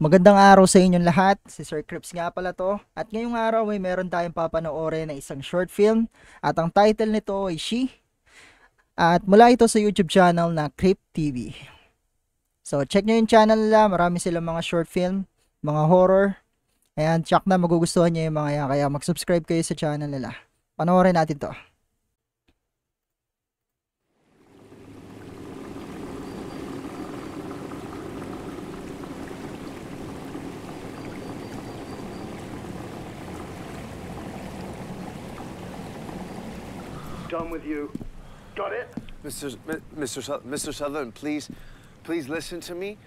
Magandang araw sa inyong lahat. Si Sir Crips nga pala to. At ngayong araw ay meron tayong papanoorin na isang short film. At ang title nito ay She. At mula ito sa YouTube channel na Crip TV. So check nyo yung channel nila. Marami silang mga short film, mga horror. Ayan, check na magugustuhan nyo yung mga yan. Kaya mag-subscribe kayo sa channel nila. Panoorin natin to. Done with you. Got it? Mr. Sutherland, please listen to me.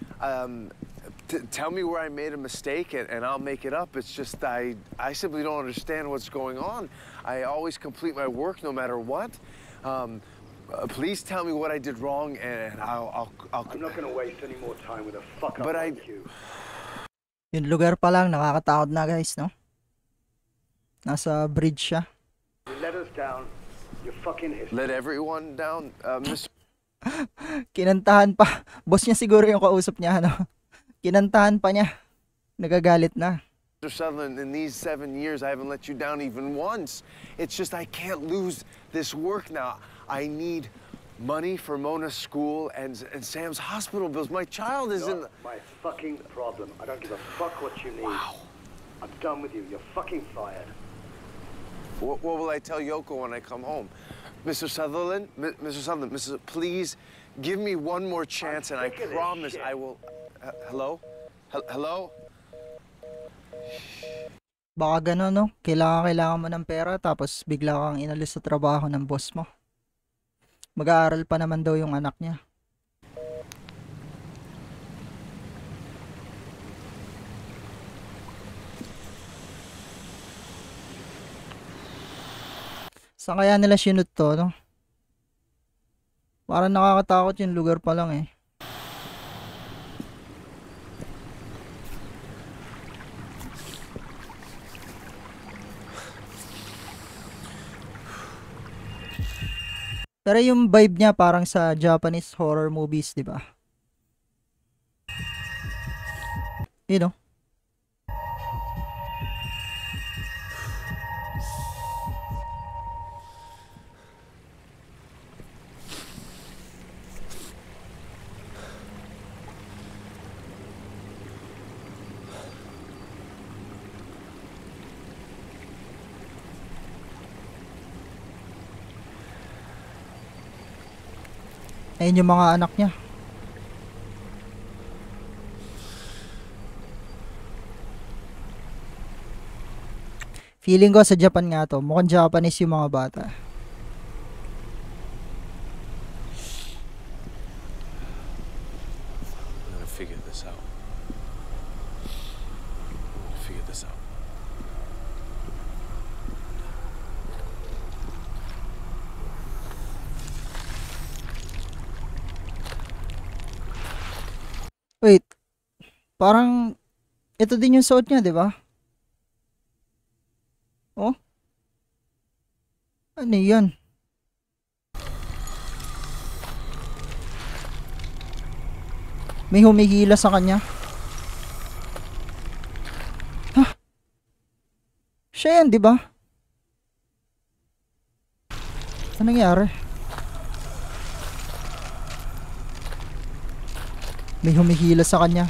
Tell me where I made a mistake, and I'll make it up. It's just I simply don't understand what's going on. I always complete my work no matter what. Please tell me what I did wrong, and I'll. I'm not going to waste any more time with a fuck up But like you. Yung lugar pa lang, nakakatakot na guys, no? Nasa bridge siya. You let us down. You're fucking history. Let everyone down, Mr. Kinantahan pa. Boss niya siguro yung kausap niya, no? Kinantahan pa niya. Nagagalit na. Sutherland, in these 7 years, I haven't let you down even once. It's just I can't lose this work now. I need money for Mona's school and Sam's hospital bills. My child is in. Not my fucking problem. I don't give a fuck what you need. Wow. I'm done with you. You're fucking fired. What will I tell Yoko when I come home? Mr. Sutherland, please give me one more chance, and I sick of this promise shit. I will. Hello? Hello? Baka gano'n, no? Kailangan mo ng pera tapos bigla kang inalis sa trabaho ng boss mo. Mag-aaral pa naman daw yung anak niya. Saan kaya nila sinut to, no? Parang nakakatakot yung lugar pa lang eh. Pero yung vibe niya parang sa Japanese horror movies, di ba? You know? Ayun yung mga anak niya. Feeling ko sa Japan nga to. Mukhang Japanese yung mga bata. I'm gonna figure this out. Wait. Parang ito din yung suot niya, di ba? Oh? Ano yan? May humihila sa kanya. Huh? Siya yan, di ba? Ano nangyari? May humihila sa kanya.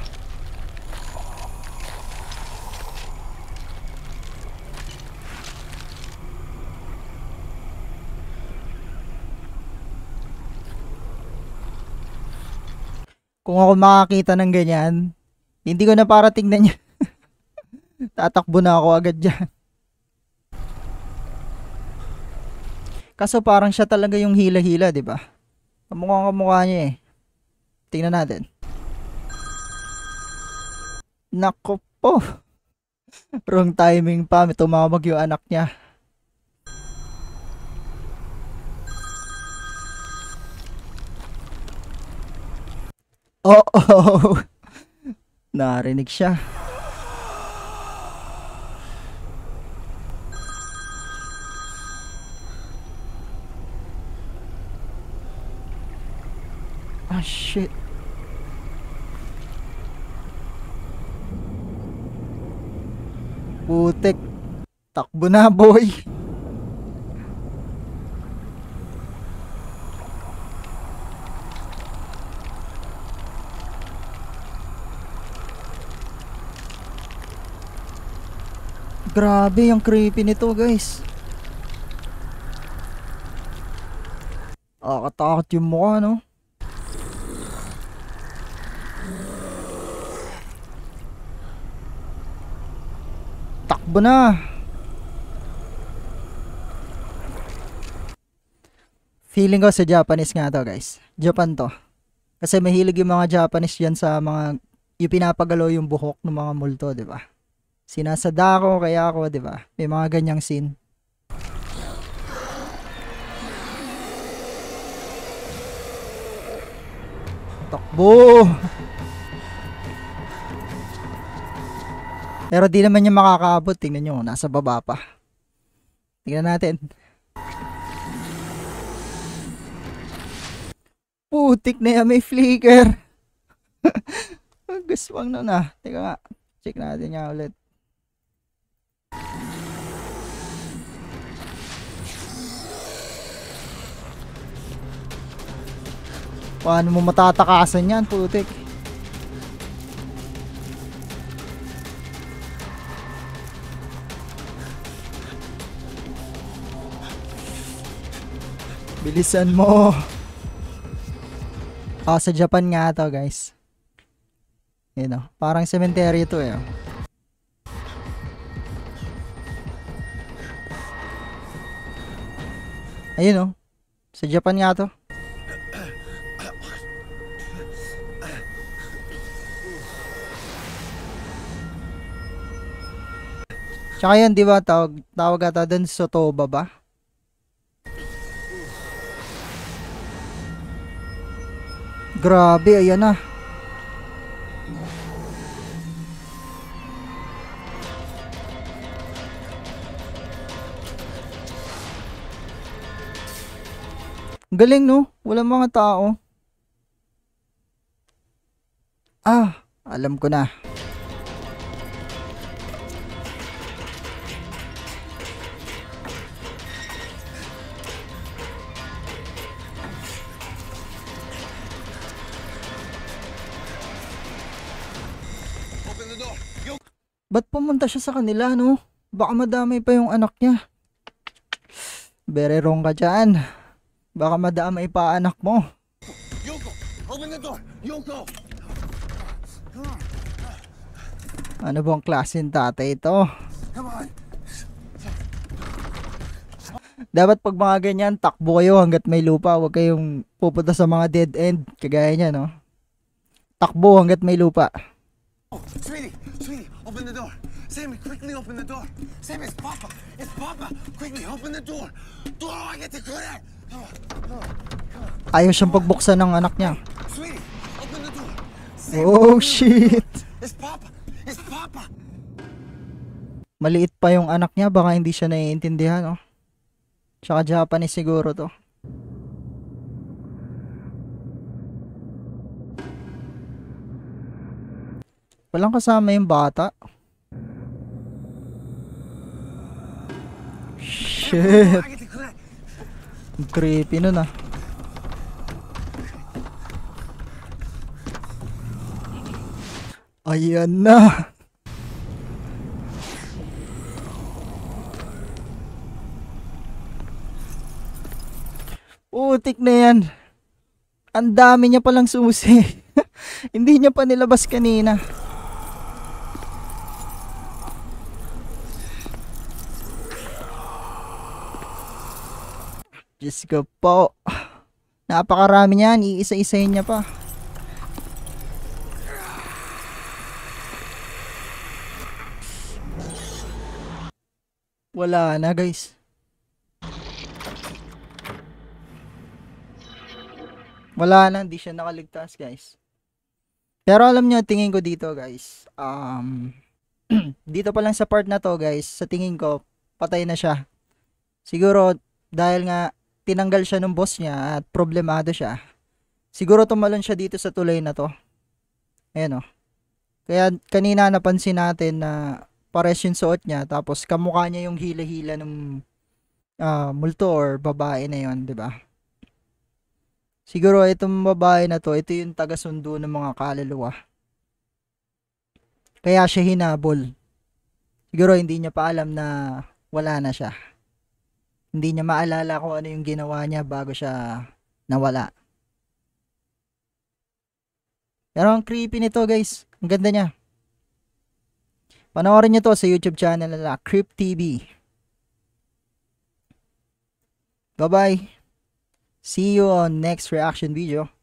Kung ako makakita ng ganyan, hindi ko na para tingnan niya. Tatakbo na ako agad dyan. Kaso parang siya talaga yung hila-hila, di ba? Kamukha niya eh. Tingnan natin. Nako po. Wrong timing pa. May tumawag yung anak niya. Oh. Narinig siya. Ah, shit. Putik. Takbo na, boy. Grabe, yung creepy nito, guys. Katakot yung mukha, no? Takbo na. Feeling ko sa Japanese nga to, guys. Japan to. Kasi mahilig yung mga Japanese yan sa mga yung pinapagalaw yung buhok ng mga multo, di ba? Sinasada ko, kaya ako, di ba? May mga ganyang scene. Takbo! Pero di naman niya makakaabot. Tingnan nyo, nasa baba pa. Tingnan natin. Putik na yan, may flicker. Gaswang na na. Teka nga, check natin nga ulit. Paano mo matatakasan yan, putik? Bilisan mo. Sa Japan nga to, guys. Yun o, parang cemetery to eh. Ayun o, sa Japan nga to. Tsaka yan, di ba, tawag ata dun Sotoba ba? Grabe, ayan na. Galing, no? Walang mga tao. Alam ko na. Ba't pumunta siya sa kanila, no? Baka madamay pa yung anak niya. Very wrong ka dyan. Baka madamay pa anak mo. Yoko! Open the door! Yoko! Ano bang klaseng tatay ito? Come on! Dapat pag mga ganyan, takbo kayo hanggat may lupa. Huwag kayong pupunta sa mga dead end. Kagaya niya, no? Takbo hanggat may lupa. Oh, sweetie! Sweetie! Open the door! Sammy, quickly open the door! Sammy, it's Papa! It's Papa! Quickly open the door! Door! I get to go there! Ayaw siyang pagbuksan ng anak niya. Sweetie! Open the door! Oh, shit! It's Papa! It's Papa! Maliit pa yung anak niya. Baka hindi siya naiintindihan, no? Tsaka Japanese siguro to. Walang kasama yung bata. Shit. Ang creepy nun ah. Ayan na. Putik na yan. Ang dami niya palang susi. Hindi niya pa nilabas kanina. Diyos ko po. Napakarami niyan. Iisa-isahin niya pa. Wala na, guys. Wala na. Hindi siya nakaligtas, guys. Pero alam niyo, tingin ko dito, guys. Dito pa lang sa part na to, guys. Sa tingin ko, patay na siya. Siguro, dahil nga tinanggal siya ng boss niya at problemado siya. Siguro tumalon siya dito sa tulay na to. Ayan o. Kaya kanina napansin natin na pares yung suot niya, tapos kamukha niya yung hila-hila ng multo or babae na yon, 'di ba? Siguro itong babae na to, ito yung taga-sundo ng mga kaluluwa. Kaya siya hinabol. Siguro hindi niya pa alam na wala na siya. Hindi niya maalala kung ano yung ginawa niya bago siya nawala. Pero ang creepy nito, guys. Ang ganda niya. Panoorin niyo to sa YouTube channel nila, Crypt TV. Bye-bye. See you on next reaction video.